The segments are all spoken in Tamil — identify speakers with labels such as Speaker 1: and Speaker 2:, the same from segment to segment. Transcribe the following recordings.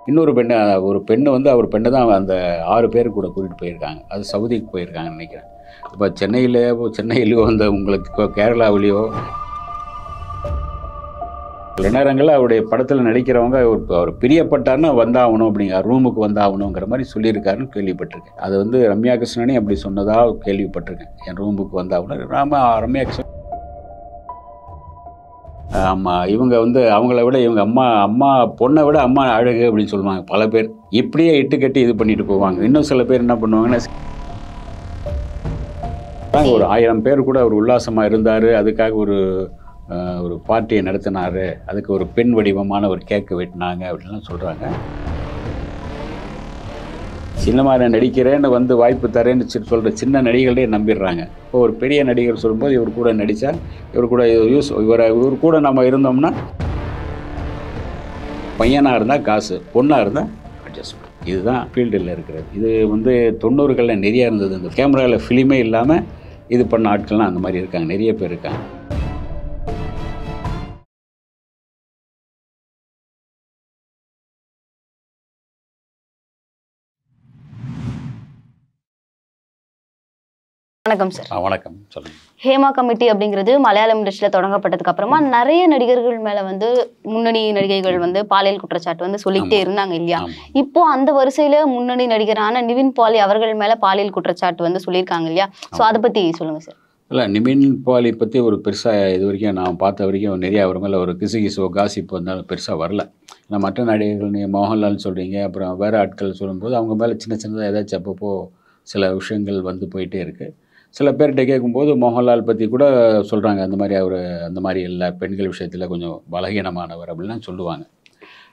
Speaker 1: இன்னொரு பெண்ணு ஒரு பெண்ணு வந்து அவர் பெண்ணை தான் அந்த 6 பேர் கூட கூட்டிகிட்டு போயிருக்காங்க. அது சவுதிக்கு போயிருக்காங்கன்னு நினைக்கிறேன். இப்போ சென்னையிலையோ அந்த உங்களுக்கு கேரளாவிலேயோ சில நேரங்களில் அவருடைய படத்தில் நடிக்கிறவங்க அவர் பிரியப்பட்டார்னா வந்தாகணும் அப்படிங்கிற ரூமுக்கு வந்தாகணுங்கிற மாதிரி சொல்லியிருக்காருன்னு கேள்விப்பட்டிருக்கேன். அது வந்து ரம்யா கிருஷ்ணனே அப்படி சொன்னதாக கேள்விப்பட்டிருக்கேன். என் ரூமுக்கு வந்தாகணும் ரம்யா கிருஷ்ணன். ஆமாம், இவங்க வந்து அவங்கள விட இவங்க அம்மா பொண்ணை விட அம்மா அழகு அப்படின்னு சொல்லுவாங்க பல பேர். இப்படியே இட்டு கட்டி இது பண்ணிட்டு போவாங்க. இன்னும் சில பேர் என்ன பண்ணுவாங்கன்னா, ஒரு 1000 பேர் கூட அவர் உல்லாசமாக இருந்தார், அதுக்காக ஒரு பார்ட்டியை நடத்தினார், அதுக்கு ஒரு பெண் வடிவமான ஒரு கேக்கு வெட்டினாங்க அப்படின்லாம் சொல்கிறாங்க. சினிமாவில் நடிக்கிறேன்னு வந்து வாய்ப்பு தரேன்னு சொல்கிற சின்ன நடிகர்களே நம்பிடுறாங்க. இப்போ ஒரு பெரிய நடிகர் சொல்லும்போது இவர் கூட நடித்தா இவர் கூட நம்ம இருந்தோம்னா பையனாக இருந்தால் காசு, பொண்ணாக இருந்தால் அட்ஜஸ்ட்மெண்ட். இதுதான் ஃபீல்டில் இருக்கிறது. இது வந்து 90களில் நிறையா இருந்தது. இந்த கேமராவில் ஃபிலிமே இல்லாமல் இது பண்ண ஆட்கள்லாம் அந்த மாதிரி இருக்காங்க, நிறைய பேர் இருக்காங்க.
Speaker 2: வணக்கம் சார்.
Speaker 1: வணக்கம், சொல்லுங்க.
Speaker 2: ஹேமா கமிட்டி அப்படிங்கிறது மலையாளம் இண்டஸ்ட்ரியில் தொடங்கப்பட்டதுக்கு அப்புறமா நிறைய நடிகர்கள் மேல வந்து முன்னணி நடிகைகள் வந்து பாலியல் குற்றச்சாட்டு வந்து சொல்லிக்கிட்டே இருந்தாங்க இல்லையா? இப்போ அந்த வரிசையில முன்னணி நடிகரான நிவின் பாலி அவர்கள் மேல பாலியல் குற்றச்சாட்டு வந்து சொல்லியிருக்காங்க இல்லையா? ஸோ அதை பத்தி சொல்லுங்க சார்.
Speaker 1: இல்லை, நிவின் பாலி பற்றி ஒரு பெருசாக இது வரைக்கும் நான் பார்த்த வரைக்கும் நிறைய அவர் மேலே ஒரு கிசுகிசோ காசிப்பு வந்தாலும் பெருசாக வரல. நான் மற்ற நடிகர்கள் நீங்கள் மோகன்லால் சொல்கிறீங்க, அப்புறம் வேறு ஆட்கள் சொல்லும்போது அவங்க மேலே சின்னதாக ஏதாச்சும் அப்பப்போ சில விஷயங்கள் வந்து போயிட்டே இருக்குது. சில பேர்கிட்ட கேட்கும்போது மோகன்லால் பற்றி கூட சொல்கிறாங்க, அந்த மாதிரி அவர் அந்த மாதிரி இல்லை, பெண்கள் விஷயத்தில் கொஞ்சம் பலகீனமானவர் அப்படின்லாம் சொல்லுவாங்க.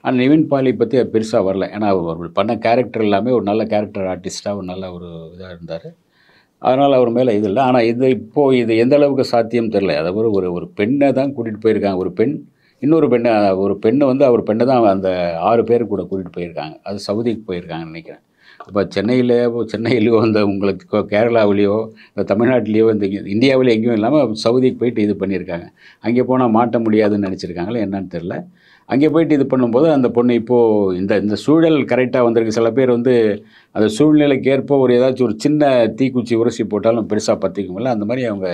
Speaker 1: ஆனால் நிவின் பாலி பற்றி பெருசாக வரல. ஏன்னா அவர் பண்ண கேரக்டர் எல்லாமே ஒரு நல்ல கேரக்டர் ஆர்டிஸ்ட்டாக ஒரு நல்ல ஒரு இதாக இருந்தார். அதனால் அவர் மேலே இது இல்லை. ஆனால் இது எந்த அளவுக்கு சாத்தியம் தெரில. அதாவது ஒரு பெண்ணை தான் கூட்டிகிட்டு போயிருக்காங்க. இன்னொரு பெண்ணு வந்து அவர் பெண்ணை தான் அந்த 6 பேர் கூட கூட்டிகிட்டு போயிருக்காங்க. அது சவுதிக்கு போயிருக்காங்கன்னு நினைக்கிறேன். இப்போ சென்னையிலையோ அந்த உங்களுக்கு கேரளாவிலேயோ இந்த தமிழ்நாட்டிலேயோ இந்த இந்தியாவிலே எங்கேயும் இல்லாமல் சவுதிக்கு போயிட்டு இது பண்ணியிருக்காங்க. அங்கே போனால் மாட்ட முடியாதுன்னு நினச்சிருக்காங்களே என்னன்னு தெரில. அங்கே போயிட்டு இது பண்ணும்போது அந்த பொண்ணு இப்போது இந்த சூழல் கரெக்டாக வந்திருக்கு. சில பேர் வந்து அந்த சூழ்நிலைக்கு ஏற்ப ஏதாச்சும் ஒரு சின்ன தீக்குச்சி உரசி போட்டாலும் பெருசாக பற்றிக்குமில்ல, அந்த மாதிரி அவங்க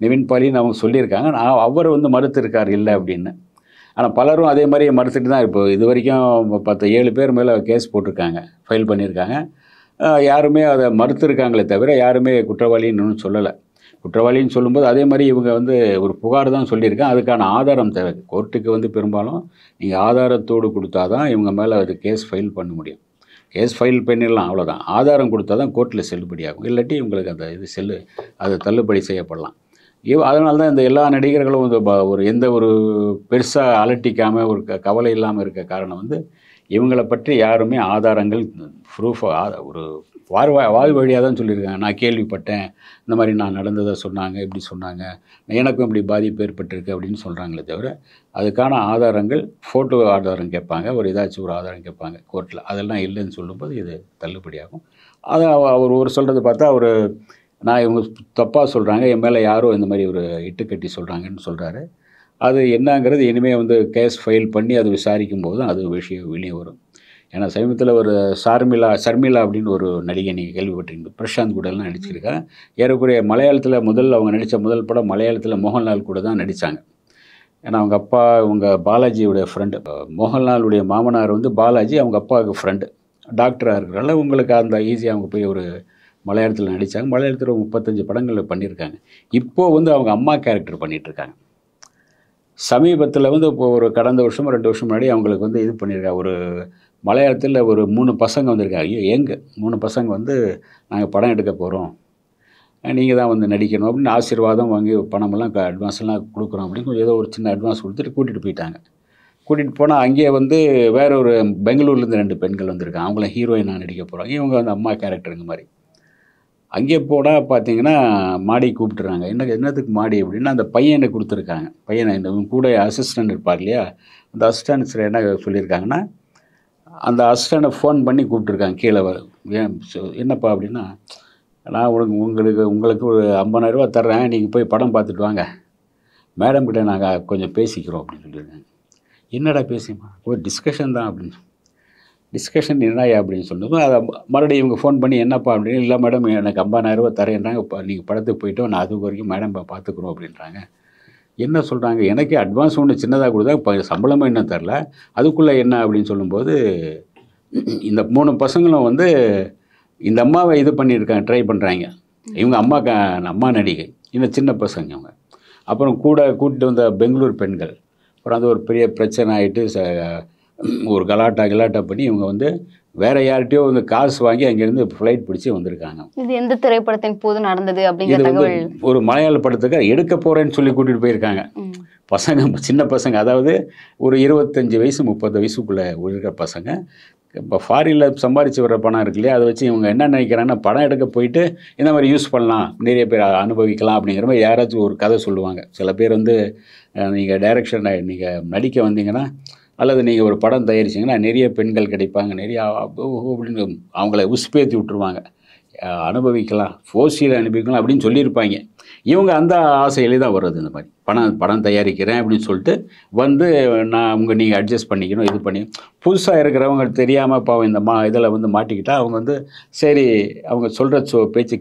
Speaker 1: நிவின் பாலின்னு அவங்க சொல்லியிருக்காங்க. அவர் வந்து மறுத்திருக்கார் இல்லை அப்படின்னு. ஆனால் பலரும் அதே மாதிரி மறுத்துட்டு தான் இப்போ இது வரைக்கும் 7 பேர் மேலே கேஸ் போட்டிருக்காங்க, ஃபைல் பண்ணியிருக்காங்க. யாருமே அதை மறுத்துருக்காங்களே தவிர யாருமே குற்றவாளின்னு ஒன்றும் சொல்லலை. குற்றவாளின்னு சொல்லும்போது அதே மாதிரி இவங்க வந்து ஒரு புகார் தான் சொல்லியிருக்காங்க. அதுக்கான ஆதாரம் தேவை. கோர்ட்டுக்கு வந்து பெரும்பாலும் நீங்கள் ஆதாரத்தோடு கொடுத்தா தான் இவங்க மேலே அது கேஸ் ஃபைல் பண்ண முடியும். கேஸ் ஃபைல் பண்ணிடலாம், அவ்வளோதான். ஆதாரம் கொடுத்தா தான் கோர்ட்டில் செல்லுபடியாகும். இல்லாட்டி உங்களுக்கு அந்த அது தள்ளுபடி செய்யப்படலாம். அதனால தான் இந்த எல்லா நடிகர்களும் ஒரு எந்த ஒரு பெருசாக அலட்டிக்காமல் ஒரு கவலை இல்லாமல் இருக்க காரணம் வந்து இவங்களை பற்றி யாருமே ஆதாரங்கள் ப்ரூஃப் ஒரு வாய் வழியாக தான் சொல்லியிருக்காங்க. நான் கேள்விப்பட்டேன், இந்த மாதிரி நான் நடந்ததை சொன்னாங்க, இப்படி சொன்னாங்க, எனக்கும் இப்படி பாதிப்பு ஏற்பட்டிருக்கு அப்படின்னு சொல்கிறாங்களே தவிர அதுக்கான ஆதாரங்கள் ஃபோட்டோ ஆதாரம் கேட்பாங்க, ஏதாச்சும் ஒரு ஆதாரம் கேட்பாங்க கோர்ட்டில். அதெல்லாம் இல்லைன்னு சொல்லும்போது இது தள்ளுபடியாகும். அதை அவர் சொல்கிறது பார்த்தா நான் இவங்க தப்பாக சொல்கிறாங்க, என் மேலே யாரோ இந்த மாதிரி ஒரு இட்டுக்கட்டி சொல்கிறாங்கன்னு சொல்கிறாரு. அது என்னங்கிறது இனிமேல் வந்து கேஸ் ஃபைல் பண்ணி அது விசாரிக்கும் போது அது விஷயம் வெளியே வரும். ஏன்னா சமீபத்தில் ஒரு ஷர்மிளா அப்படின்னு ஒரு நடிகை நீங்கள் கேள்விப்பட்டிருக்கீங்க, பிரசாந்த் கூடலாம் நடிச்சிருக்காங்க. ஏறக்குறைய மலையாளத்தில் அவங்க நடித்த முதல் படம் மலையாளத்தில் மோகன்லால் கூட தான் நடித்தாங்க. ஏன்னா இவங்க பாலாஜியோடைய ஃப்ரெண்டு. மோகன்லாலுடைய மாமனார் வந்து பாலாஜி அவங்க அப்பாவுக்கு ஃப்ரெண்டு, டாக்டராக இருக்கிறனால உங்களுக்கு அந்த ஈஸியாக அவங்க போய் ஒரு மலையாளத்தில் நடித்தாங்க. மலையாளத்தில் 35 படங்களில் பண்ணியிருக்காங்க. இப்போது வந்து அவங்க அம்மா கேரக்டர் பண்ணிகிட்ருக்காங்க. சமீபத்தில் வந்து இப்போ கடந்த வருஷம் 2 வருஷம் முன்னாடி அவங்களுக்கு வந்து இது பண்ணியிருக்காங்க. மலையாளத்தில் 3 பசங்க வந்திருக்காங்க. எங்க 3 பசங்க வந்து நாங்கள் படம் எடுக்க போகிறோம், நீங்கள் தான் வந்து நடிக்கணும் அப்படின்னு ஆசீர்வாதம் வாங்கி பணமெல்லாம் அட்வான்ஸ்லாம் கொடுக்குறோம் அப்படின்னு ஏதோ ஒரு சின்ன அட்வான்ஸ் கொடுத்துட்டு கூட்டிகிட்டு போயிட்டாங்க. கூட்டிகிட்டு போனால் அங்கேயே வந்து வேற ஒரு பெங்களூர்லேருந்து 2 பெண்கள் வந்திருக்காங்க. அவங்கள ஹீரோயினாக நடிக்க போகிறாங்க. இவங்க வந்து அம்மா கேரக்டருங்க மாதிரி. அங்கே போனால் பார்த்தீங்கன்னா மாடி கூப்பிட்டுறாங்க. என்னத்துக்கு மாடி அப்படின்னா அந்த பையனை கொடுத்துருக்காங்க. பையனை இந்த கூட அசிஸ்டண்ட் இருப்பார் இல்லையா, அந்த அசிஸ்டன்ட்ஸில் என்ன சொல்லியிருக்காங்கன்னா அந்த அசிஸ்டண்ட்டை ஃபோன் பண்ணி கூப்பிட்டுருக்காங்க கீழே. என்னப்பா அப்படின்னா, நான் உங்களுக்கு ஒரு 50,000 ரூபா தர்றேன், நீங்கள் போய் படம் பார்த்துட்டு வாங்க, மேடம் கிட்டே நாங்கள் கொஞ்சம் பேசிக்கிறோம் அப்படின்னு சொல்லியிருக்காங்க. என்னடா பேசிமா, ஒரு டிஸ்கஷன் தான் அப்படின்னு. டிஸ்கஷன் என்னையா அப்படின்னு சொன்னதும் அதை மறுபடியும் இவங்க ஃபோன் பண்ணி என்னப்பா அப்படின்னு, இல்லை மேடம் எனக்கு 50,000 ரூபா தரேன்றாங்க, இப்போ நீங்கள் படத்துக்கு போயிட்டோம், நான் அது வரைக்கும் மேடம் பார்த்துக்குறோம் அப்படின்றாங்க. என்ன சொல்கிறாங்க, எனக்கே அட்வான்ஸ் ஒன்று சின்னதாக கொடுத்தா இப்போ சம்பளமும் என்ன தரல, அதுக்குள்ளே என்ன அப்படின்னு சொல்லும்போது இந்த 3 பசங்களும் வந்து இந்த அம்மாவை இது பண்ணியிருக்காங்க, ட்ரை பண்ணுறாங்க. இவங்க அம்மா நடிகை, இன்னும் சின்ன பசங்க அவங்க. அப்புறம் கூட்டிட்டு வந்த பெங்களூர் பெண்கள். அப்புறம் அது ஒரு பெரிய பிரச்சனை ஆகிட்டு ஒரு கலாட்டா பண்ணி இவங்க வந்து வேறு யார்கிட்டயோ வந்து காசு வாங்கி அங்கேருந்து ஃப்ளைட் பிடிச்சி வந்திருக்காங்க.
Speaker 2: இது எந்த திரைப்படத்தின் போது நடந்தது அப்படிங்கிற
Speaker 1: இது வந்து
Speaker 2: தகவல்
Speaker 1: ஒரு மலையாள படத்துக்கு எடுக்க போகிறேன்னு சொல்லி கூட்டிகிட்டு போயிருக்காங்க. பசங்க சின்ன பசங்க, அதாவது ஒரு 25 வயசு 30 வயசுக்குள்ளே இருக்கிற பசங்க. இப்போ ஃபாரினில் சம்பாரித்து வர பணம் இருக்கு இல்லையா, அதை வச்சு இவங்க என்ன நினைக்கிறாங்கன்னா, படம் எடுக்க போயிட்டு இந்த மாதிரி யூஸ் பண்ணலாம், நிறைய பேர் அனுபவிக்கலாம் அப்படிங்கிற மாதிரி யாராச்சும் ஒரு கதை சொல்லுவாங்க. சில பேர் வந்து நீங்கள் டைரக்ஷன் நீங்கள் நடிக்க வந்தீங்கன்னா, அல்லது நீங்கள் ஒரு படம் தயாரிச்சிங்கன்னா நிறைய பெண்கள் கிடைப்பாங்க, நிறையா அப்படின்னு அவங்கள உசுப்பேற்றி விட்டுருவாங்க. அனுபவிக்கலாம், ஃபோர்ஸில் அனுபவிக்கலாம் அப்படின்னு சொல்லியிருப்பாங்க. இவங்க அந்த ஆசையிலே தான் வர்றது. இந்த மாதிரி படம் தயாரிக்கிறேன் அப்படின்னு சொல்லிட்டு வந்து நீங்கள் அட்ஜஸ்ட் பண்ணிக்கணும், இது பண்ணி புதுசாக இருக்கிறவங்க தெரியாமல் பாவம் இந்த இதில் வந்து மாட்டிக்கிட்டா அவங்க வந்து சரி அவங்க சொல்கிற பேச்சு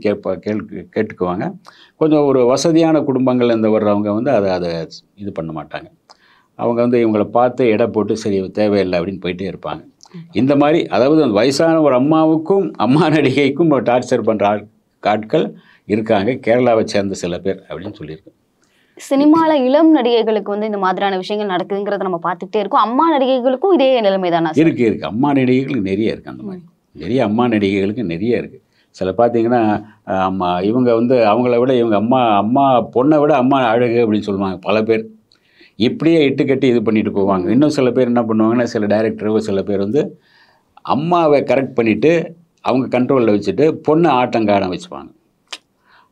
Speaker 1: கேட்டுக்குவாங்க. கொஞ்சம் ஒரு வசதியான குடும்பங்கள் இந்த வர்றவங்க வந்து அதை இது பண்ண மாட்டாங்க. அவங்க வந்து இவங்களை பார்த்து எடை போட்டு சரி தேவையில்லை அப்படின்னு போயிட்டே இருப்பாங்க. இந்த மாதிரி அதாவது அந்த வயசான ஒரு அம்மாவுக்கும் அம்மா நடிகைக்கும் டார்ச்சர் பண்ணுற ஆட்கள் இருக்காங்க, கேரளாவை சேர்ந்த சில பேர் அப்படின்னு சொல்லியிருக்கு.
Speaker 2: சினிமாவில் இளம் நடிகைகளுக்கு வந்து இந்த மாதிரியான விஷயங்கள் நடக்குதுங்கிறத நம்ம பார்த்துட்டே இருக்கோம். அம்மா நடிகைகளுக்கும் இதே நிலைமை தானா?
Speaker 1: இருக்குது. அம்மா நடிகைகளுக்கு நிறைய இருக்குது. அந்த மாதிரி நிறைய அம்மா நடிகைகளுக்கு நிறைய இருக்குது. சில பார்த்தீங்கன்னா இவங்க வந்து அவங்கள விட இவங்க அம்மா பொண்ணை விட அம்மா அழகு அப்படின்னு சொல்லுவாங்க பல பேர். இப்படியே இட்டு கட்டி இது பண்ணிட்டு போவாங்க. இன்னும் சில பேர் என்ன பண்ணுவாங்கன்னா, சில டைரக்டரோ சில பேர் வந்து அம்மாவை கரெக்ட் பண்ணிவிட்டு அவங்க கண்ட்ரோலில் வச்சுட்டு பொண்ணை ஆட்டங்காட வச்சுப்பாங்க.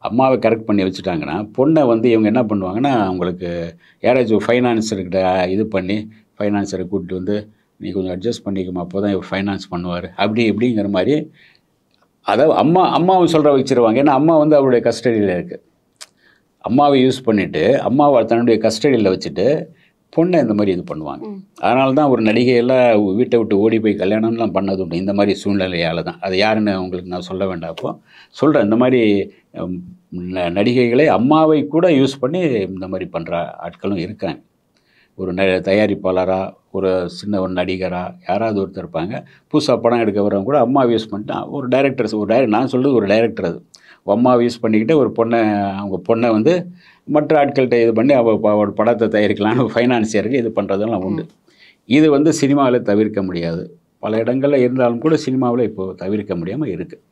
Speaker 1: அம்மாவை கரெக்ட் பண்ணி வச்சுட்டாங்கன்னா பொண்ணை வந்து இவங்க என்ன பண்ணுவாங்கன்னா, அவங்களுக்கு யாராச்சும் ஃபைனான்ஸர்கிட்ட இது பண்ணி ஃபைனான்ஸரை கூப்பிட்டு வந்து நீ கொஞ்சம் அட்ஜஸ்ட் பண்ணிக்குமா, அப்போ தான் இவர் ஃபைனான்ஸ் பண்ணுவார் இப்படிங்கிற மாதிரி. அதாவது அம்மாவும் சொல்கிற வச்சுருவாங்க. ஏன்னா அம்மா வந்து அவருடைய கஸ்டடியில் இருக்குது. அம்மாவை யூஸ் பண்ணிவிட்டு அம்மாவை தன்னுடைய கஸ்டடியில் வச்சுட்டு பொண்ணை இந்த மாதிரி இது பண்ணுவாங்க. அதனால தான் ஒரு நடிகையெல்லாம் வீட்டை விட்டு ஓடி போய் கல்யாணம்லாம் பண்ணது உண்டு. இந்த மாதிரி சூழ்நிலையால் தான். அது யாருன்னு உங்களுக்கு நான் சொல்ல வேண்டாம். அப்போ சொல்கிறேன், இந்த மாதிரி நடிகைகளை அம்மாவை கூட யூஸ் பண்ணி இந்த மாதிரி பண்ணுற ஆட்களும் இருக்காங்க. ஒரு தயாரிப்பாளராக ஒரு சின்ன ஒரு நடிகராக யாராவது ஒருத்தர் இருப்பாங்க. புதுசாக படம் எடுக்க வரவங்க கூட அம்மாவை யூஸ் பண்ணிட்டு ஒரு டைரக்டர் நான் சொல்கிறது ஒரு டைரக்டர் அது அம்மாவை யூஸ் பண்ணிக்கிட்டு ஒரு அவங்க பொண்ணை வந்து மற்ற ஆட்கள்கிட்ட இது பண்ணி அவள் படத்தை தயாரிக்கலான்னு ஃபைனான்சியருக்கு இது பண்ணுறதெல்லாம் உண்டு. இது வந்து சினிமாவில் தவிர்க்க முடியாது. பல இடங்களில் இருந்தாலும் கூட சினிமாவில் இப்போது தவிர்க்க முடியாமல் இருக்குது.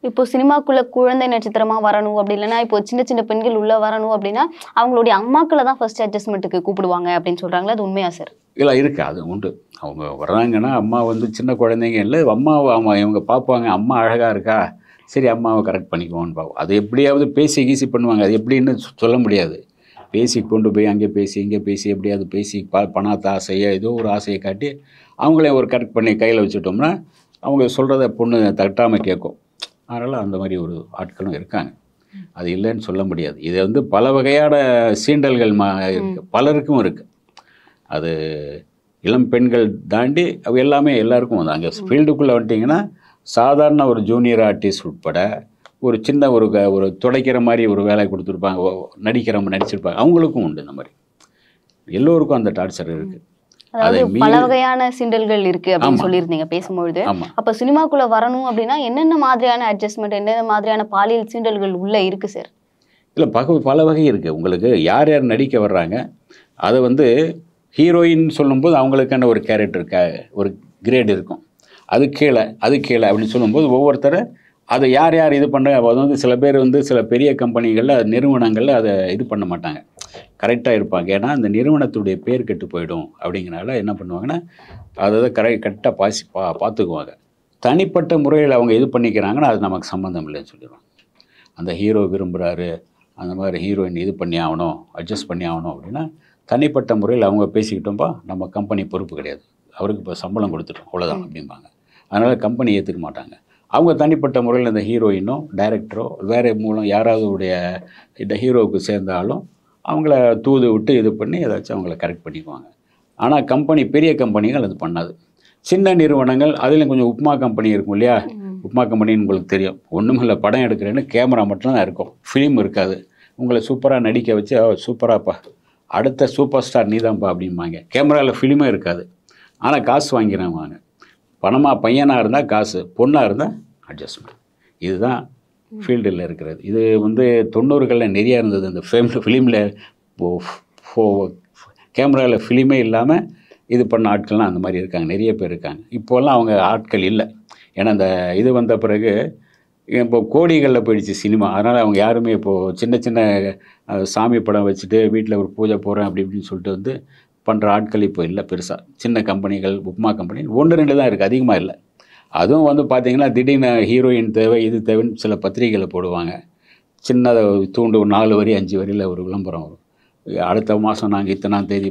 Speaker 2: இப்போ சினிமாக்குள்ள குழந்தை நட்சத்திரமா வரணும் அப்படி இல்லைன்னா இப்போ சின்ன சின்ன பெண்கள் உள்ள வரணும் அப்படின்னா அவங்களுடைய அம்மாக்களை தான் ஃபர்ஸ்ட் அட்ஜஸ்ட்மெண்ட்டுக்கு கூப்பிடுவாங்க அப்படின்னு சொல்றாங்களா, அது உண்மையா சார்?
Speaker 1: இல்லை இருக்குது, அது உண்டு. அவங்க வர்றாங்கன்னா அம்மா வந்து சின்ன குழந்தைங்க இல்லை, அம்மாவை இவங்க பார்ப்பாங்க, அம்மா அழகாக இருக்கா, சரி அம்மாவை கரெக்ட் பண்ணிக்குவோன்னு பார்ப்போம். அது எப்படியாவது பேசி கீசி பண்ணுவாங்க. அது எப்படின்னு சொல்ல முடியாது. பேசி கொண்டு போய் அங்கே பேசி இங்கே பேசி எப்படியாவது பேசி பணத்தை ஆசையை ஏதோ ஒரு ஆசையை காட்டி அவங்களே ஒரு கரெக்ட் பண்ணி கையில் வச்சுட்டோம்னா அவங்க சொல்கிறத பொண்ணு தட்டாமல் கேட்கும். அதனால் அந்த மாதிரி ஒரு ஆட்களும் இருக்காங்க. அது இல்லைன்னு சொல்ல முடியாது. இது வந்து பல வகையான சீண்டல்கள் இருக்குது, பலருக்கும் இருக்குது. அது இளம் பெண்கள் தாண்டி அவ எல்லாமே எல்லாருக்கும் வந்து அங்கே ஃபீல்டுக்குள்ளே வந்துட்டிங்கன்னா சாதாரண ஒரு ஜூனியர் ஆர்டிஸ்ட் உட்பட ஒரு சின்ன ஒரு துடைக்கிற மாதிரி ஒரு வேலை கொடுத்துருப்பாங்க, நடிச்சிருப்பாங்க, அவங்களுக்கும் உண்டு. இந்த மாதிரி எல்லோருக்கும் அந்த டார்ச்சர் இருக்குது.
Speaker 2: அதாவது பல வகையான சிண்டல்கள் இருக்கு அப்படின்னு சொல்லியிருந்தீங்க பேசும்பொழுது. அப்ப சினிமாக்குள்ள வரணும் அப்படின்னா என்னென்ன மாதிரியான அட்ஜஸ்ட்மெண்ட், என்னென்ன மாதிரியான பாலியல் சீண்டல்கள் உள்ள இருக்கு சார்?
Speaker 1: இல்லை, பல வகை இருக்குது. உங்களுக்கு யார் யார் நடிக்க வர்றாங்க, அதை வந்து ஹீரோயின் சொல்லும்போது அவங்களுக்கான ஒரு கேரக்டர் ஒரு கிரேட் இருக்கும். அது கீழே அப்படின்னு சொல்லும்போது ஒவ்வொருத்தரை அதை யார் இது பண்ணுறாங்க. அது வந்து சில பேர் வந்து சில பெரிய கம்பெனிகளில் நிறுவனங்களில் அதை இது பண்ண மாட்டாங்க, கரெக்டாக இருப்பாங்க. ஏன்னா அந்த நிறுவனத்துடைய பேர் கெட்டு போயிடும் அப்படிங்கிறனால என்ன பண்ணுவாங்கன்னா அதை கரெக்டாக பார்த்துக்குவாங்க. தனிப்பட்ட முறையில் அவங்க இது பண்ணிக்கிறாங்கன்னா அது நமக்கு சம்மந்தம் இல்லைன்னு சொல்லிடுவாங்க. அந்த ஹீரோ விரும்புகிறாரு, அந்த மாதிரி ஹீரோயின் இது பண்ணி ஆகணும், அட்ஜஸ்ட் பண்ணி ஆகணும் அப்படின்னா தனிப்பட்ட முறையில் அவங்க பேசிக்கிட்டோம்பா நம்ம கம்பெனி பொறுப்பு கிடையாது, அவருக்கு இப்போ சம்பளம் கொடுத்துட்டோம் அவ்வளோதான் அப்படிம்பாங்க. அதனால் கம்பெனி ஏற்றுக்க மாட்டாங்க. அவங்க தனிப்பட்ட முறையில் இந்த ஹீரோயினோ டைரக்டரோ வேறு மூலம் யாராவது உடைய இந்த ஹீரோவுக்கு சேர்ந்தாலும் அவங்கள தூது விட்டு இது பண்ணி ஏதாச்சும் அவங்கள கரெக்ட் பண்ணிக்குவாங்க. ஆனால் பெரிய கம்பெனிகள் அது பண்ணாது. சின்ன நிறுவனங்கள் அதிலும் கொஞ்சம் உப்மா கம்பெனி இருக்கும் இல்லையா, உப்மா கம்பெனின்னு உங்களுக்கு தெரியும். ஒன்றுமில்ல, படம் எடுக்கிறேன்னு கேமரா மட்டும்தான் இருக்கும், ஃபிலிம் இருக்காது. உங்களை சூப்பராக நடிக்க வச்சு சூப்பராப்பா அடுத்த சூப்பர் ஸ்டார் நீதான்ப்பா அப்படிம்பாங்க. கேமராவில் ஃபிலிமே இருக்காது, ஆனால் காசு வாங்கிறாங்க. பையனாக இருந்தால் காசு, பொண்ணாக இருந்தால் அட்ஜஸ்ட்மெண்ட். இதுதான் ஃபீல்டில் இருக்கிறது. இது வந்து 90களில் நிறையா இருந்தது. இந்த ஃபிலிமில் கேமராவில் ஃபிலிமே இல்லாமல் இது பண்ண ஆட்கள்லாம் அந்த மாதிரி இருக்காங்க, நிறைய பேர் இருக்காங்க. இப்போல்லாம் அவங்க ஆட்கள் இல்லை. ஏன்னா இந்த இது வந்த பிறகு இப்போ கோடிகளில் போயிடுச்சு சினிமா. அதனால் அவங்க யாருமே இப்போது சின்ன சின்ன சாமி படம் வச்சுட்டு வீட்டில் ஒரு பூஜை போகிறேன் அப்படி இப்படின்னு சொல்லிட்டு வந்து பண்ணுற ஆட்கள் இப்போ இல்லை பெருசாக. சின்ன கம்பெனிகள், உப்மா கம்பெனி 1-2 தான் இருக்குது, அதிகமாக இல்லை. அதுவும் வந்து பார்த்திங்கன்னா திடீர்னு ஹீரோயின் தேவை, இது தேவைன்னு சில பத்திரிகையில் போடுவாங்க. சின்னதை தூண்டு 4 வரி 5 வரியில் ஒரு விளம்பரம் வரும். அடுத்த மாதம் நாங்கள் இத்தனாம் தேதி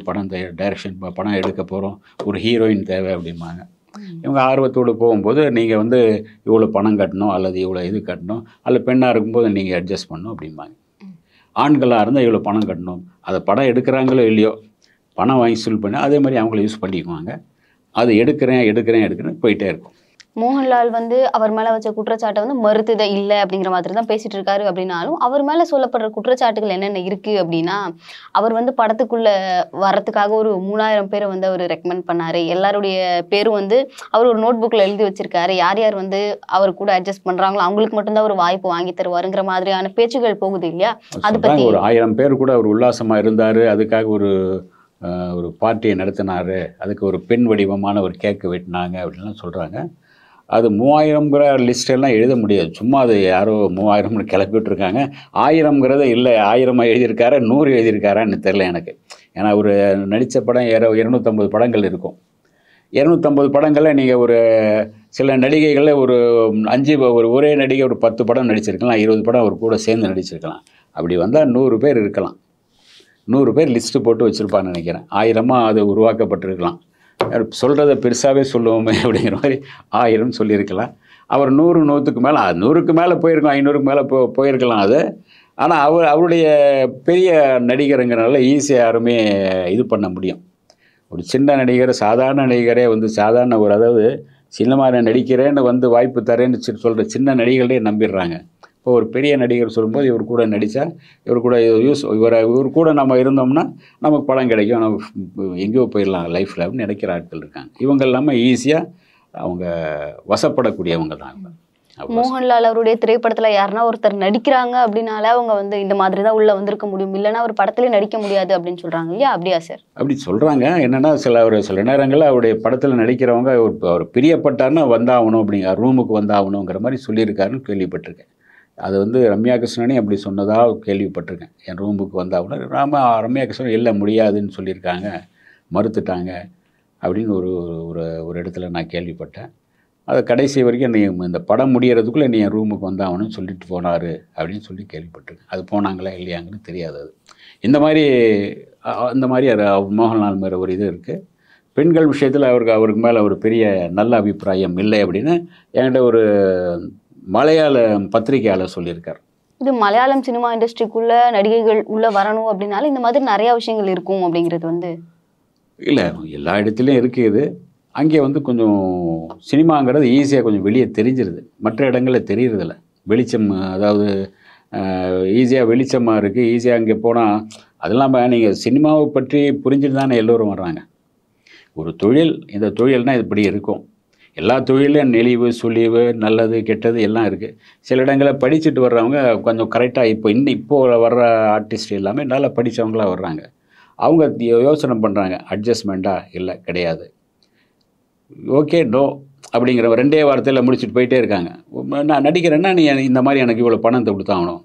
Speaker 1: டைரக்ஷன் படம் எடுக்க போகிறோம், ஒரு ஹீரோயின் தேவை அப்படிம்பாங்க. இவங்க ஆர்வத்தோடு போகும்போது நீங்கள் வந்து இவ்வளோ பணம் கட்டணும், அல்லது இவ்வளோ இது கட்டணும், அல்லது பெண்ணாக இருக்கும்போது நீங்கள் அட்ஜஸ்ட் பண்ணணும் அப்படிம்பாங்க. ஆண்களாக இருந்தால் இவ்வளோ பணம் கட்டணும், அதை படம் எடுக்கிறாங்களோ இல்லையோ பணம் வாங்கி சுல் பண்ணி அதே மாதிரி அவங்கள யூஸ் பண்ணிக்குவாங்க. அது எடுக்கிறேன்னு போயிட்டே இருக்கும்.
Speaker 2: மோகன்லால் வந்து அவர் மேல வச்ச குற்றச்சாட்டை வந்து மறுத்ததை இல்லை அப்படிங்கிற மாதிரி தான் பேசிட்டு இருக்காரு. அப்படின்னாலும் அவர் மேல சொல்லப்படுற குற்றச்சாட்டுகள் என்னென்ன இருக்கு அப்படின்னா, அவர் வந்து படத்துக்குள்ள வரத்துக்காக ஒரு 3000 பேரை வந்து அவர் ரெக்கமெண்ட் பண்ணாரு. எல்லாருடைய பேரும் வந்து அவர் ஒரு நோட் புக்ல எழுதி வச்சிருக்காரு. யார் யார் வந்து அவர் கூட அட்ஜஸ்ட் பண்றாங்களோ அவங்களுக்கு மட்டும்தான் ஒரு வாய்ப்பு வாங்கி தருவாருங்கிற மாதிரியான பேச்சுகள் போகுது இல்லையா? அது பத்தி
Speaker 1: ஒரு 1000 பேர் கூட அவர் உல்லாசமா இருந்தாரு, அதுக்காக ஒரு பார்ட்டியை நடத்தினாரு, அதுக்கு ஒரு பெண் வடிவமான ஒரு கேக்கு வெட்டினாங்க அப்படின்லாம் சொல்றாங்க. அது 3000ங்கிற லிஸ்டெல்லாம் எழுத முடியாது. சும்மா அது யாரோ 3000ன்னு கிளப்பி விட்டுருக்காங்க. 1000ங்கிறத இல்லை, 1000 எழுதியிருக்காரா 100 எழுதியிருக்காரான்னு தெரில எனக்கு. ஏன்னா ஒரு நடித்த படம் 250 படங்கள் இருக்கும். 250 படங்களில் நீங்கள் ஒரு சில நடிகைகளில் ஒரு 5 ஒரே நடிகை ஒரு 10 படம் நடிச்சிருக்கலாம், 20 படம் அவர் கூட சேர்ந்து நடிச்சிருக்கலாம். அப்படி வந்தால் 100 பேர் இருக்கலாம். 100 பேர் லிஸ்ட்டு போட்டு வச்சுருப்பான்னு நினைக்கிறேன். 1000 அது உருவாக்கப்பட்டிருக்கலாம். சொல்கிறத பெருசாகவே சொல்லுவோமே அப்படிங்கிற மாதிரி 1000 சொல்லியிருக்கலாம். அவர் 100க்கு மேலே 100க்கு மேலே போயிருக்கலாம், 500க்கு மேலே போயிருக்கலாம் அது. ஆனால் அவருடைய பெரிய நடிகருங்கிறனால ஈஸியாக யாருமே இது பண்ண முடியும். ஒரு சின்ன நடிகர், சாதாரண நடிகரே வந்து சாதாரண ஒரு, அதாவது சினிமாவில் நடிக்கிறேன்னு வந்து வாய்ப்பு தரேன்னு சொல்கிற சின்ன நடிகர்களே நம்பிடுறாங்க. இப்போ ஒரு பெரிய நடிகர் சொல்லும்போது இவர் கூட நடித்தா இவர் கூட இவர் கூட நம்ம இருந்தோம்னா நமக்கு படம் கிடைக்கும், நம்ம எங்கேயோ போயிடலாம் லைஃப்பில் அப்படின்னு நினைக்கிற ஆட்கள் இருக்காங்க. இவங்க எல்லாமே ஈஸியாக அவங்க வசப்படக்கூடியவங்க தான்.
Speaker 2: மோகன்லால் அவருடைய திரைப்படத்தில் யாருன்னா ஒருத்தர் நடிக்கிறாங்க அப்படின்னால அவங்க வந்து இந்த மாதிரி தான் உள்ளே வந்திருக்க முடியும், இல்லைன்னா ஒரு படத்துலேயே நடிக்க முடியாது அப்படின்னு சொல்கிறாங்க இல்லையா? அப்படியா சார்? அப்படி
Speaker 1: சொல்கிறாங்க. என்னென்னா சில நேரங்களில் அவருடைய படத்தில் நடிக்கிறவங்க அவர் பிரியப்பட்டார்னா வந்தாகணும், அப்படிங்கிற ரூமுக்கு வந்தாகணுங்கிற மாதிரி சொல்லியிருக்காருன்னு கேள்விப்பட்டிருக்கேன். அது வந்து ரம்யா கிருஷ்ணனே அப்படி சொன்னதாக கேள்விப்பட்டிருக்கேன். என் ரூமுக்கு வந்தாகணும். ரம்யா கிருஷ்ணன் இல்லை முடியாதுன்னு சொல்லியிருக்காங்க, மறுத்துட்டாங்க அப்படின்னு ஒரு இடத்துல நான் கேள்விப்பட்டேன். அது கடைசி வரைக்கும் நீ இந்த படம் முடிகிறதுக்குள்ளே நீ என் ரூமுக்கு வந்தாகணும்னு சொல்லிட்டு போனார் அப்படின்னு சொல்லி கேள்விப்பட்டிருக்கேன். அது போனாங்களா இல்லையாங்கன்னு தெரியாது. அது இந்த மாதிரி மோகன்லால் மேலே ஒரு இது இருக்குது. பெண்கள் விஷயத்தில் அவருக்கு மேலே ஒரு பெரிய நல்ல அபிப்பிராயம் இல்லை அப்படின்னு என்கிட்ட ஒரு மலையாள பத்திரிகையாளர் சொல்லியிருக்கார்.
Speaker 2: இது மலையாளம் சினிமா இண்டஸ்ட்ரிக்குள்ள நடிகைகள் உள்ளே வரணும் அப்படின்னாலும் இந்த மாதிரி நிறையா விஷயங்கள் இருக்கும் அப்படிங்கிறது வந்து
Speaker 1: இல்லை, எல்லா இடத்துலையும் இருக்குது. அங்கே வந்து கொஞ்சம் சினிமாங்கிறது ஈஸியாக கொஞ்சம் வெளியே தெரிஞ்சிருது, மற்ற இடங்களில் தெரியறதில்ல. வெளிச்சம், அதாவது ஈஸியாக வெளிச்சமாக இருக்குது. ஈஸியாக அங்கே போனால் அதெல்லாம் நீங்கள் சினிமாவை பற்றி புரிஞ்சுட்டு தானே எல்லோரும் வர்றாங்க. ஒரு தொழில், இந்த தொழில்னால் இப்படி இருக்கும். எல்லா தொழிலையும் நெளிவு சுழிவு நல்லது கெட்டது எல்லாம் இருக்குது. சில இடங்களில் படிச்சுட்டு வர்றவங்க கொஞ்சம் கரெக்டாக இப்போ வர்ற ஆர்டிஸ்ட் எல்லாமே நல்லா படித்தவங்களாக வர்றாங்க. அவங்க யோசனை பண்ணுறாங்க, அட்ஜஸ்ட்மெண்ட்டாக இல்லை கிடையாது, ஓகே நோ அப்படிங்கிற 2 வார்த்தையில் முடிச்சுட்டு போயிட்டே இருக்காங்க. நான் நடிக்கிறேன்னா நீ இந்த மாதிரி எனக்கு இவ்வளோ பணத்தை கொடுத்தாகணும்,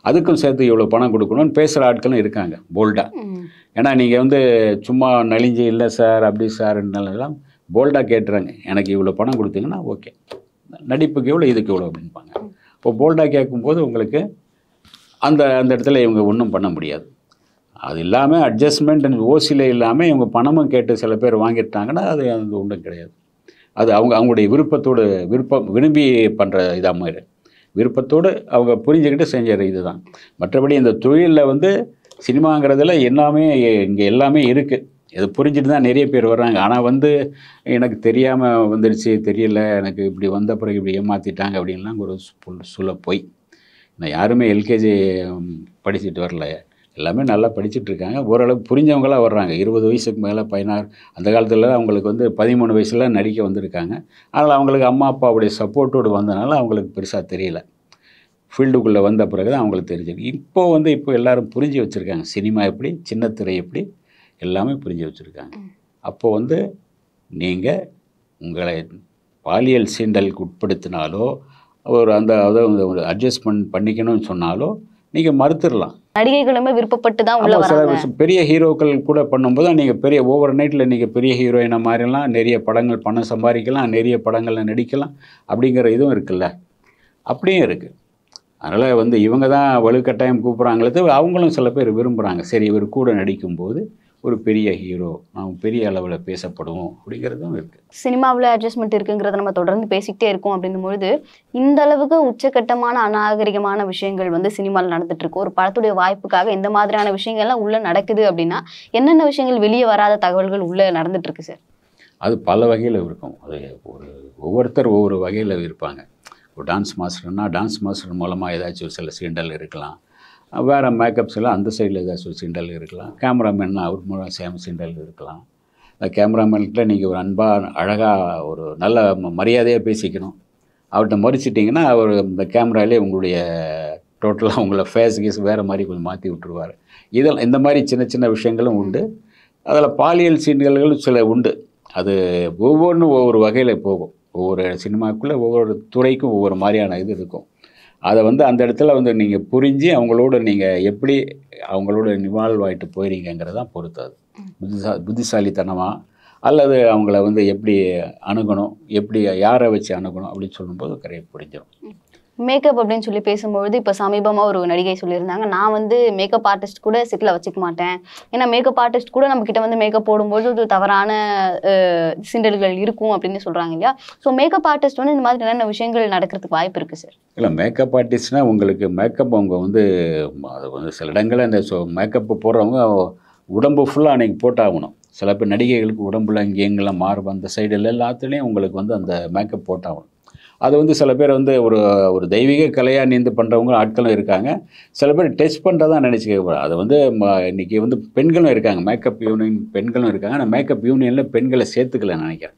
Speaker 1: அதுக்கும் சேர்த்து இவ்வளோ பணம் கொடுக்கணும்னு பேசுகிற ஆட்களும் இருக்காங்க போல்டாக. ஏன்னா நீங்கள் வந்து சும்மா நலிஞ்சு இல்லை சார் அப்படி சார்னாலாம் போல்டாக கேட்டுறாங்க. எனக்கு இவ்வளோ பணம் கொடுத்தீங்கன்னா ஓகே, நடிப்புக்கு எவ்வளோ இதுக்கு எவ்வளோ அப்படின்பாங்க. இப்போ போல்டாக கேட்கும்போது உங்களுக்கு அந்த இடத்துல இவங்க ஒன்றும் பண்ண முடியாது. அது இல்லாமல் அட்ஜஸ்ட்மெண்ட் ஓசியில் இல்லாமல் இவங்க பணமும் கேட்டு சில பேர் வாங்கிட்டாங்கன்னா அது ஒன்றும் கிடையாது. அது அவங்களுடைய விரும்பி பண்ணுற இதாக மாதிரி விருப்பத்தோடு அவங்க புரிஞ்சுக்கிட்டு செஞ்ச இது தான். மற்றபடி இந்த தொழிலில் வந்து சினிமாங்கிறதுல இங்கே எல்லாமே இருக்குது. இது புரிஞ்சுட்டு தான் நிறைய பேர் வர்றாங்க. ஆனால் வந்து எனக்கு தெரியாமல் வந்துடுச்சு, தெரியல, எனக்கு இப்படி வந்த பிறகு இப்படி ஏமாற்றிட்டாங்க அப்படின்லாம் ஒரு சொல்ல போய். நான் யாருமே எல்கேஜி படிச்சுட்டு வரல, எல்லாமே நல்லா படிச்சுட்டு இருக்காங்க. ஓரளவுக்கு புரிஞ்சவங்களாக வர்றாங்க. 20 வயசுக்கு மேலே 16, அந்த காலத்தில் அவங்களுக்கு வந்து 13 வயசுல நடிக்க வந்திருக்காங்க. அதனால் அவங்களுக்கு அம்மா அப்பாவுடைய சப்போர்ட்டோடு வந்தனால அவங்களுக்கு பெருசாக தெரியல. ஃபீல்டுக்குள்ளே வந்த பிறகு தான் அவங்களுக்கு தெரிஞ்சிருக்கு. இப்போ எல்லோரும் புரிஞ்சு வச்சுருக்காங்க. சினிமா எப்படி, சின்னத்திரை எப்படி, எல்லாமே புரிஞ்சு வச்சுருக்காங்க. அப்போ வந்து நீங்கள் உங்களை பாலியல் சீண்டலுக்கு உட்படுத்தினாலோ அதாவது ஒரு அட்ஜஸ்ட்மெண்ட் பண்ணிக்கணும்னு சொன்னாலோ நீங்கள் மறுத்துடலாம்.
Speaker 2: நடிகைகளுமே விருப்பப்பட்டு தான் உள்ள வராங்க.
Speaker 1: சில பெரிய ஹீரோக்கள் கூட பண்ணும்போது நீங்கள் பெரிய ஓவர் நைட்டில் நீங்கள் பெரிய ஹீரோயினை மாதிரிலாம் நிறைய படங்கள் பணம் சம்பாதிக்கலாம், நிறைய படங்களில் நடிக்கலாம் அப்படிங்கிற இதுவும் இருக்குல்ல, அப்படியும் இருக்குது. அதனால் வந்து இவங்க தான் வலுக்கட்டாயம் கூப்பிட்றாங்களே தவிர அவங்களும் சில பேர் விரும்புகிறாங்க. சரி, இவர் கூட நடிக்கும்போது ஒரு பெரிய ஹீரோ, நாம் பெரிய அளவில் பேசப்படுவோம் அப்படிங்கிறதும் இருக்குது.
Speaker 2: சினிமாவில் அட்ஜஸ்ட்மெண்ட் இருக்குங்கிறத நம்ம தொடர்ந்து பேசிக்கிட்டே இருக்கோம் அப்படிங்கும்பொழுது, இந்த அளவுக்கு உச்சக்கட்டமான அநாகரிகமான விஷயங்கள் வந்து சினிமாவில் நடந்துட்டு இருக்கு. ஒரு படத்துடைய வாய்ப்புக்காக இந்த மாதிரியான விஷயங்கள்லாம் உள்ளே நடக்குது அப்படின்னா என்னென்ன விஷயங்கள் வெளியே வராத தகவல்கள் உள்ளே நடந்துட்டு இருக்கு சார்?
Speaker 1: அது பல வகையில் இருக்கும். அது ஒவ்வொருத்தர் ஒவ்வொரு வகையில் இருப்பாங்க. ஒரு டான்ஸ் மாஸ்டர்னா டான்ஸ் மாஸ்டர் மூலமாக ஏதாச்சும் சில சீண்டல் இருக்கலாம். வேறு மேக்கப்ஸ் எல்லாம் அந்த சைடில் ஏதாச்சும் சீண்டல் இருக்கலாம். கேமராமேன்னா அவர் மூலம் சீண்டல் இருக்கலாம். அந்த கேமராமேன்கிட்ட நீங்கள் ஒரு அன்பாக அழகாக ஒரு நல்ல மரியாதையாக பேசிக்கணும். அவர்கிட்ட மறிச்சிட்டிங்கன்னா அவர் இந்த கேமராலே உங்களுடைய டோட்டலாக உங்களை ஃபேஸ் கீஸ் வேறு மாதிரி கொஞ்சம் மாற்றி விட்டுருவார். இதெல்லாம் இந்த மாதிரி சின்ன சின்ன விஷயங்களும் உண்டு. அதில் பாலியல் சீண்டல்களும் சில உண்டு. அது ஒவ்வொன்றும் ஒவ்வொரு வகையில் போகும். ஒவ்வொரு சினிமாக்குள்ளே ஒவ்வொரு துறைக்கும் ஒவ்வொரு மாதிரியான இது இருக்கும். அதை வந்து அந்த இடத்துல வந்து நீங்கள் புரிஞ்சு அவங்களோட நீங்கள் எப்படி அவங்களோட இன்வால்வ் ஆகிட்டு போயிறீங்கிறதான் பொறுத்தது. புத்திசாலித்தனமாக அல்லது அவங்கள வந்து எப்படி அணுகணும், எப்படி யாரை வச்சு அணுகணும் அப்படின்னு சொல்லும்போது கரெக்டாக புரிஞ்சிடும்.
Speaker 2: மேக்கப் அப்படின்னு சொல்லி பேசும்பொழுது இப்போ சமீபமாக ஒரு நடிகை சொல்லியிருந்தாங்க, நான் வந்து மேக்கப் ஆர்டிஸ்ட் கூட செட்டில் வச்சுக்க மாட்டேன். ஏன்னா மேக்கப் ஆர்டிஸ்ட் கூட நம்மக்கிட்ட வந்து மேக்கப் போடும்போது ஒரு தவறான சிண்டல்கள் இருக்கும் அப்படின்னு சொல்கிறாங்க இல்லையா? ஸோ மேக்கப் ஆர்டிஸ்ட் வந்து இந்த மாதிரி என்னென்ன விஷயங்கள் நடக்கிறதுக்கு வாய்ப்பு இருக்குது சார்?
Speaker 1: இல்லை, மேக்கப் ஆர்டிஸ்ட்னால் உங்களுக்கு மேக்கப் அவங்க வந்து அது வந்து சில இடங்களில் இந்த மேக்கப்பு போடுறவங்க உடம்பு ஃபுல்லாக அன்றைக்கி போட்டாகணும். சில பேர் நடிகைகளுக்கு உடம்புல இங்கெங்கெல்லாம் மாறும் அந்த சைடில் எல்லாத்துலேயும் உங்களுக்கு வந்து அந்த மேக்கப் போட்டாகணும். அது வந்து சில பேர் வந்து ஒரு தெய்வீக கலையாக நீந்து பண்ணுறவங்க ஆட்களும் இருக்காங்க. சில பேர் டெஸ்ட் பண்ணுறதான் நினச்சிக்க. அது வந்து இன்றைக்கி வந்து பெண்களும் இருக்காங்க, மேக்கப் யூனியன் பெண்களும் இருக்காங்க. ஆனால் மேக்கப் யூனியனில் பெண்களை சேர்த்துக்கல நினைக்கிறேன்.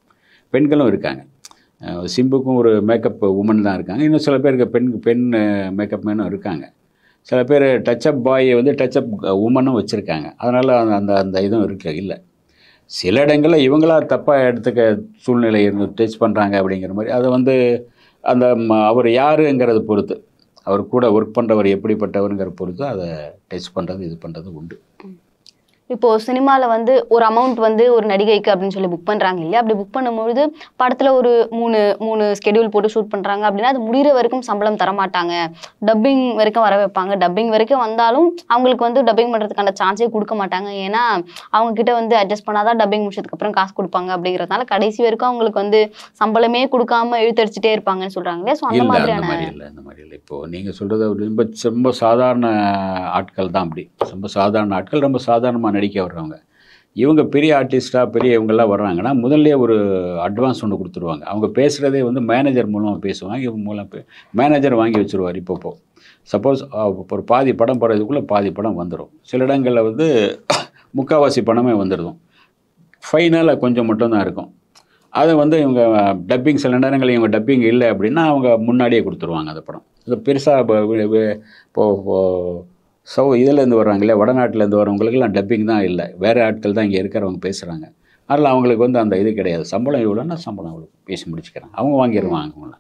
Speaker 1: பெண்களும் இருக்காங்க. சிம்புக்கும் ஒரு மேக்கப் உமன் தான் இருக்காங்க. இன்னும் சில பேருக்கு பெண் மேக்கப் மேனும் இருக்காங்க. சில பேர் டச்சப் பாயை வந்து டச்சப் உமனும் வச்சுருக்காங்க. அதனால் அந்த இதுவும் இல்லை. சில இடங்களில் இவங்களா தப்பாக எடுத்துக்க சூழ்நிலை இருந்து டச் பண்ணுறாங்க அப்படிங்கிற மாதிரி. அதை வந்து அந்த அவர் யாருங்கிறத பொறுத்து, அவர் கூட ஒர்க் பண்ணுறவர் எப்படிப்பட்டவருங்கிற பொறுத்து அதை டச் பண்ணுறது இது பண்ணுறது உண்டு.
Speaker 2: இப்போது சினிமாவில் வந்து ஒரு அமௌண்ட் வந்து ஒரு நடிகைக்கு அப்படின்னு சொல்லி புக் பண்ணுறாங்க இல்லையா? அப்படி புக் பண்ணும்பொழுது படத்தில் ஒரு மூணு ஸ்கெடியூல் போட்டு ஷூட் பண்ணுறாங்க அப்படின்னா அது முடிகிற வரைக்கும் சம்பளம் தரமாட்டாங்க. டப்பிங் வரைக்கும் வர வைப்பாங்க. டப்பிங் வரைக்கும் வந்தாலும் அவங்களுக்கு வந்து டப்பிங் பண்ணுறதுக்கான சான்ஸே கொடுக்க மாட்டாங்க. ஏன்னா அவங்கக்கிட்ட வந்து அட்ஜஸ்ட் பண்ணாதான் டப்பிங் முடிச்சதுக்கப்புறம் காசு கொடுப்பாங்க அப்படிங்கிறதுனால கடைசி வரைக்கும் அவங்களுக்கு வந்து சம்பளமே கொடுக்காம இழுத்தடிச்சிட்டே இருப்பாங்கன்னு சொல்கிறாங்க இல்லையா? ஸோ அந்த மாதிரியான
Speaker 1: அந்த மாதிரி இல்லை. இப்போது நீங்கள் சொல்கிறது ரொம்ப சாதாரண ஆட்கள் தான். அப்படி ரொம்ப சாதாரண ஆட்கள் ரொம்ப சாதாரணமாக நடிக்க வர்றவங்க. இவங்க பெரிய ஆர்டிஸ்டாக பெரிய இவங்கெல்லாம் வர்றாங்கன்னா முதல்ல ஒரு அட்வான்ஸ் ஒன்று கொடுத்துருவாங்க. அவங்க பேசுகிறதே வந்து மேனேஜர் மூலமாக பேசுவாங்க. இவங்க மூலம் மேனேஜர் வாங்கி வச்சுருவார். இப்போ சப்போஸ் ஒரு பாதி படம் போடுறதுக்குள்ளே பாதி படம் வந்துடும். சில இடங்களில் வந்து முக்கால்வாசி பணமே வந்துடும். ஃபைனலாக கொஞ்சம் மட்டும்தான் இருக்கும். அதை வந்து இவங்க டப்பிங் சில நேரங்களில் இவங்க டப்பிங் இல்லை அப்படின்னா அவங்க முன்னாடியே கொடுத்துருவாங்க அந்த படம். இது பெருசாக இப்போது இதிலேருந்து வர்றாங்க இல்லையா, வடநாட்டிலேருந்து வரவங்களுக்கெல்லாம் டப்பிங் தான் இல்லை, வேறு ஆட்கள் தான் இங்கே இருக்கிறவங்க பேசுகிறாங்க. அதில் அவங்களுக்கு வந்து அந்த இது கிடையாது. சம்பளம் இவ்வளோன்னா சம்பளம் இவ்வளோ பேசி முடிச்சுக்கிறாங்க, அவங்க வாங்கிடுவாங்க. அவங்கள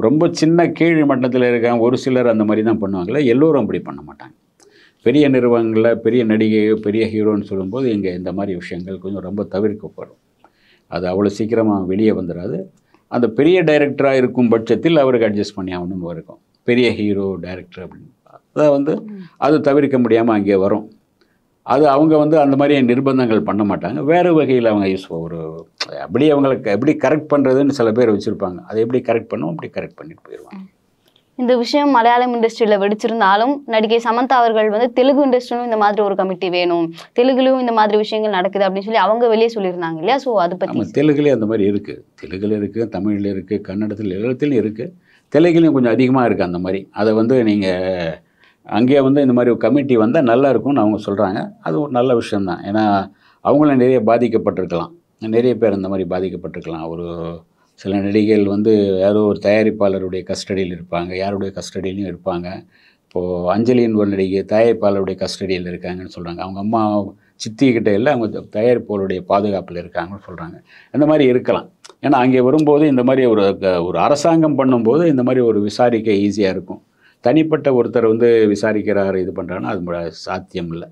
Speaker 1: ரொம்ப சின்ன கீழ் மட்டத்தில் இருக்காங்க ஒரு சிலர் அந்த மாதிரி தான் பண்ணுவாங்களே, எல்லோரும் அப்படி பண்ண மாட்டாங்க. பெரிய நிறுவனங்களில் பெரிய நடிகையோ பெரிய ஹீரோன்னு சொல்லும்போது இங்கே இந்த மாதிரி விஷயங்கள் கொஞ்சம் ரொம்ப தவிர்க்கப்படும். அது அவ்வளோ சீக்கிரமாக வெளியே வந்துடாது. அந்த பெரிய டைரக்டராக இருக்கும் பட்சத்தில் அவருக்கு அட்ஜஸ்ட் பண்ணி ஆகணும்னு இருக்கும். பெரிய ஹீரோ டைரக்டர் அப்படின்னு அதை வந்து அது தவிர்க்க முடியாமல் அங்கே வரும். அது அவங்க வந்து அந்த மாதிரி நிர்பந்தங்கள் பண்ண மாட்டாங்க. வேறு வகையில் அவங்க ஒரு அப்படி அவங்களுக்கு எப்படி கரெக்ட் பண்ணுறதுன்னு சில பேர் வச்சுருப்பாங்க. அதை எப்படி கரெக்ட் பண்ணுவோம் அப்படி கரெக்ட் பண்ணிட்டு போயிடுவாங்க.
Speaker 2: இந்த விஷயம் மலையாளம் இண்டஸ்ட்ரியில வெடிச்சிருந்தாலும் நடிகை சமந்தா அவர்கள் வந்து தெலுங்கு இண்டஸ்ட்ரியிலும் இந்த மாதிரி ஒரு கமிட்டி வேணும், தெலுங்குலயும் இந்த மாதிரி விஷயங்கள் நடக்குது அப்படின்னு சொல்லி அவங்க வெளியே சொல்லியிருந்தாங்க இல்லையா? ஸோ அதை பத்தி
Speaker 1: நம்ம தெலுங்குலேயே அந்த மாதிரி இருக்குது, தெலுங்குல இருக்குது, தமிழில் இருக்குது, கன்னடத்தில் எல்லாத்துலேயும் இருக்குது, தெலுங்குலேயும் கொஞ்சம் அதிகமாக இருக்குது அந்த மாதிரி. அதை வந்து நீங்கள் அங்கேயே வந்து இந்த மாதிரி ஒரு கமிட்டி வந்தால் நல்லா இருக்கும்னு அவங்க சொல்கிறாங்க. அது ஒரு நல்ல விஷயந்தான். ஏன்னா அவங்களும் நிறைய பாதிக்கப்பட்டிருக்கலாம், நிறைய பேர் இந்த மாதிரி பாதிக்கப்பட்டிருக்கலாம். ஒரு சில நடிகைகள் வந்து யாரோ ஒரு தயாரிப்பாளருடைய கஸ்டடியில் இருப்பாங்க, யாருடைய கஸ்டடியிலையும் இருப்பாங்க. இப்போது அஞ்சலியின் ஒரு நடிகை தயாரிப்பாளருடைய கஸ்டடியில் இருக்காங்கன்னு சொல்கிறாங்க. அவங்க அம்மா சித்திக்கிட்ட இல்லை, அவங்க தயாரிப்பாளருடைய பாதுகாப்பில் இருக்காங்கன்னு சொல்கிறாங்க. இந்த மாதிரி இருக்கலாம். ஏன்னா அங்கே வரும்போது இந்த மாதிரி ஒரு அரசாங்கம் பண்ணும்போது இந்த மாதிரி ஒரு விசாரிக்க ஈஸியாக இருக்கும். தனிப்பட்ட ஒருத்தர் வந்து விசாரிக்கிறார் இது பண்ணுறாங்கன்னா அது சாத்தியம் இல்லை.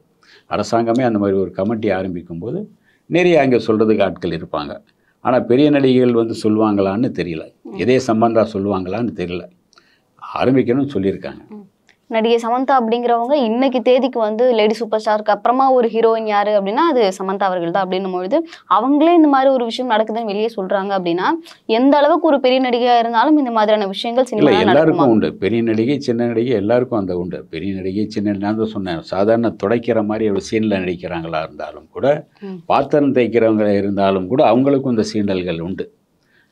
Speaker 1: அரசாங்கமே அந்த மாதிரி ஒரு கமிட்டி ஆரம்பிக்கும் போது நிறைய அங்கே சொல்கிறதுக்கு ஆட்கள் இருப்பாங்க. ஆனால் பெரிய நடிகைகள் வந்து சொல்லுவாங்களான்னு தெரியல, எதே சம்பந்தா சொல்லுவாங்களான்னு தெரியல. ஆரம்பிக்கணும்னு சொல்லியிருக்காங்க.
Speaker 2: நடிகை சமந்தா அப்படிங்கிறவங்க இன்னைக்கு தேதிக்கு வந்து லேடி சூப்பர் ஸ்டாருக்கு அப்புறமா ஒரு ஹீரோயின் யாரு அப்படின்னா அது சமந்தா அவர்கள் தான். அப்படின்னும் பொழுது அவங்களே இந்த மாதிரி ஒரு விஷயம் நடக்குதுன்னு வெளியே சொல்றாங்க அப்படின்னா எந்த அளவுக்கு ஒரு பெரிய நடிகையா இருந்தாலும் இந்த மாதிரியான விஷயங்கள்
Speaker 1: இல்லை எல்லாருக்கும் உண்டு. பெரிய நடிகை சின்ன நடிகை எல்லாருக்கும் அந்த உண்டு. பெரிய நடிகை சின்ன நான் தான் சொன்னேன், சாதாரண துடைக்கிற மாதிரி ஒரு சீனில் நடிக்கிறாங்களா இருந்தாலும் கூட, பாத்திரம் தைக்கிறவங்க இருந்தாலும் கூட அவங்களுக்கும் இந்த சீண்டல்கள் உண்டு.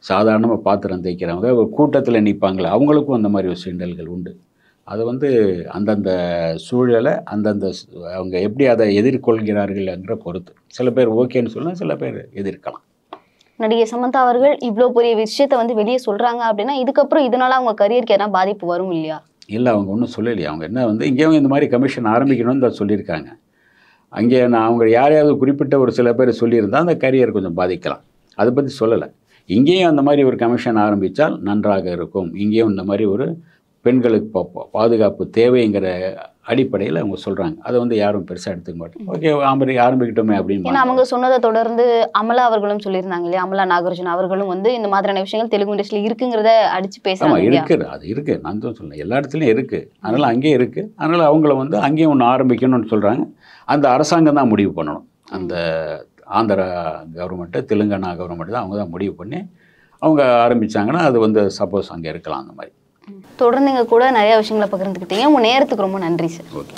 Speaker 1: சாதாரணமாக பாத்திரம் தைக்கிறவங்க ஒரு கூட்டத்தில் நிற்பாங்களே அவங்களுக்கும் அந்த மாதிரி ஒரு சீண்டல்கள் உண்டு. அது வந்து அந்தந்த சூழலை அவங்க எப்படி அதை எதிர்கொள்கிறார்கள்ங்கிற பொறுத்து. சில பேர் ஓகேன்னு சொல்லலாம், சில பேர் எதிர்க்கலாம்.
Speaker 2: நடிகை சமந்தா அவர்கள் இவ்வளோ பெரிய விஷயத்தை வந்து வெளியே சொல்றாங்க அப்படின்னா இதுக்கப்புறம் இதனால அவங்க கரியருக்கு எதனா பாதிப்பு வரும் இல்லையா?
Speaker 1: இல்லை, அவங்க ஒன்றும் சொல்லலையே. அவங்க என்ன வந்து இங்கேயும் இந்த மாதிரி கமிஷன் ஆரம்பிக்கணும்னு தான் சொல்லியிருக்காங்க. அங்கே அவங்க யாரையாவது குறிப்பிட்ட ஒரு சில பேர் சொல்லியிருந்தால் அந்த கரியர் கொஞ்சம் பாதிக்கலாம். அதை பற்றி சொல்லலை. இங்கேயும் அந்த மாதிரி ஒரு கமிஷன் ஆரம்பித்தால் நன்றாக இருக்கும். இங்கேயும் இந்த மாதிரி ஒரு பெண்களுக்கு பாதுகாப்பு தேவைங்கிற அடிப்படையில் அவங்க சொல்கிறாங்க. அதை வந்து யாரும் பெருசாக எடுத்துக்க மாட்டோம். ஓகே ஆரம்பிக்கிட்டோமே அப்படின்னு.
Speaker 2: ஏன்னா அவங்க சொன்னதை தொடர்ந்து அமலா அவர்களும் சொல்லியிருந்தாங்க இல்லையா? அமலா நாகார்ஜுன அவர்களும் வந்து இந்த மாதிரியான விஷயங்கள் தெலுங்கு இண்டஸ்ட்ரியில் இருக்குங்கிறத அடித்து பேசுகிறாங்க.
Speaker 1: ஆமாம் இருக்குது, அது இருக்குது. நான் தான் சொல்லேன் எல்லா இடத்துலையும் இருக்குது. அதனால் அங்கேயே இருக்குது. அதனால் அவங்கள வந்து அங்கேயும் ஒன்று ஆரம்பிக்கணும்னு சொல்கிறாங்க. அந்த அரசாங்கம் தான் முடிவு பண்ணணும். அந்த ஆந்திரா கவர்மெண்ட்டு, தெலுங்கானா கவர்மெண்ட்டு தான் அவங்க தான் முடிவு பண்ணி அவங்க ஆரம்பித்தாங்கன்னா அது வந்து சப்போஸ் அங்கே இருக்கலாம் அந்த மாதிரி.
Speaker 2: தொடர்ந்து நீங்கள் கூட நிறைய விஷயங்களை பகிர்ந்துக்கிட்டீங்க. உங்கள் நேரத்துக்கு ரொம்ப நன்றி சார்.
Speaker 1: ஓகே.